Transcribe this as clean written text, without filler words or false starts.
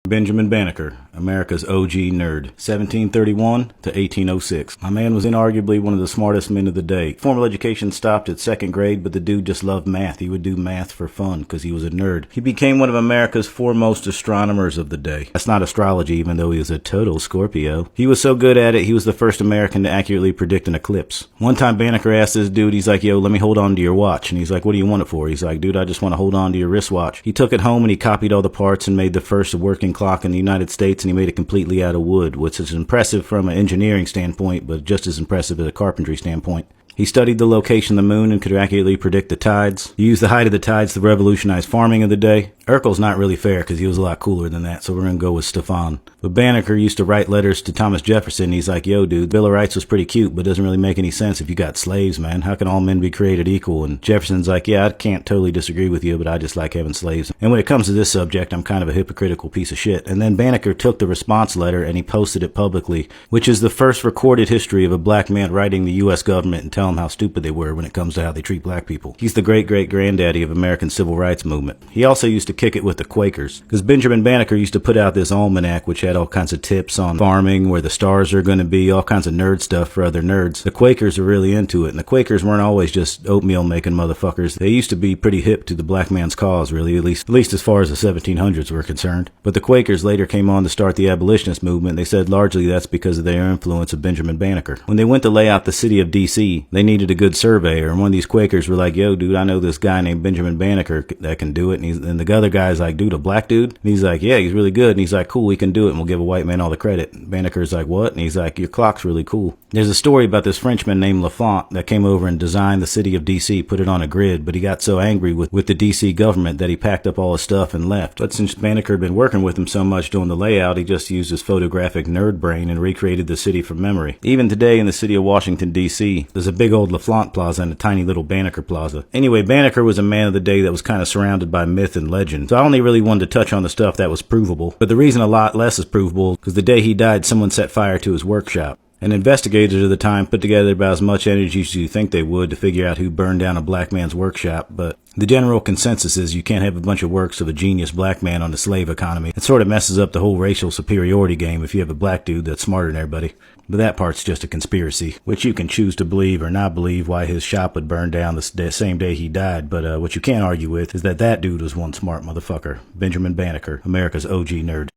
Benjamin Banneker, America's OG nerd, 1731 to 1806. My man was inarguably one of the smartest men of the day. Formal education stopped at second grade, but the dude just loved math. He would do math for fun because he was a nerd. He became one of America's foremost astronomers of the day. That's not astrology, even though he was a total Scorpio. He was so good at it, he was the first American to accurately predict an eclipse. One time Banneker asked this dude, he's like, yo, let me hold on to your watch. And he's like, what do you want it for? He's like, dude, I just want to hold on to your wristwatch. He took it home and he copied all the parts and made the first working clock in the United States, and he made it completely out of wood, which is impressive from an engineering standpoint, but just as impressive as a carpentry standpoint. He studied the location of the moon and could accurately predict the tides. He used the height of the tides to revolutionize farming of the day. Urkel's not really fair because he was a lot cooler than that, so we're going to go with Stefan. But Banneker used to write letters to Thomas Jefferson, and he's like, yo, dude, Bill of Rights was pretty cute, but it doesn't really make any sense if you got slaves, man. How can all men be created equal? And Jefferson's like, yeah, I can't totally disagree with you, but I just like having slaves. And when it comes to this subject, I'm kind of a hypocritical piece of shit. And then Banneker took the response letter and he posted it publicly, which is the first recorded history of a black man writing the U.S. government and telling them how stupid they were when it comes to how they treat black people. He's the great-great-granddaddy of American civil rights movement. He also used to kick it with the Quakers, because Benjamin Banneker used to put out this almanac which had all kinds of tips on farming, where the stars are going to be, all kinds of nerd stuff for other nerds. The Quakers are really into it, and the Quakers weren't always just oatmeal making motherfuckers. They used to be pretty hip to the black man's cause, really, at least as far as the 1700s were concerned. But the Quakers later came on to start the abolitionist movement. They said largely that's because of their influence of Benjamin Banneker. When they went to lay out the city of D.C., they needed a good surveyor, and one of these Quakers were like, yo, dude, I know this guy named Benjamin Banneker that can do it. And the other guy's like, dude, a black dude? And he's like, yeah, he's really good. And he's like, cool, we can do it, and we'll give a white man all the credit. Banneker's like, what? And he's like, your clock's really cool. There's a story about this Frenchman named Lafont that came over and designed the city of D.C., put it on a grid, but he got so angry with the D.C. government that he packed up all his stuff and left. But since Banneker had been working with him so much doing the layout, he just used his photographic nerd brain and recreated the city from memory. Even today in the city of Washington, D.C., there's a big old Lafont Plaza and a tiny little Banneker Plaza. Anyway, Banneker was a man of the day that was kind of surrounded by myth and legend, so I only really wanted to touch on the stuff that was provable. But the reason a lot less is provable, because the day he died, someone set fire to his workshop. And investigators at the time put together about as much energy as you think they would to figure out who burned down a black man's workshop, but the general consensus is you can't have a bunch of works of a genius black man on the slave economy. It sort of messes up the whole racial superiority game if you have a black dude that's smarter than everybody. But that part's just a conspiracy, which you can choose to believe or not believe why his shop would burn down the same day he died. But what you can't argue with is that dude was one smart motherfucker. Benjamin Banneker, America's OG nerd.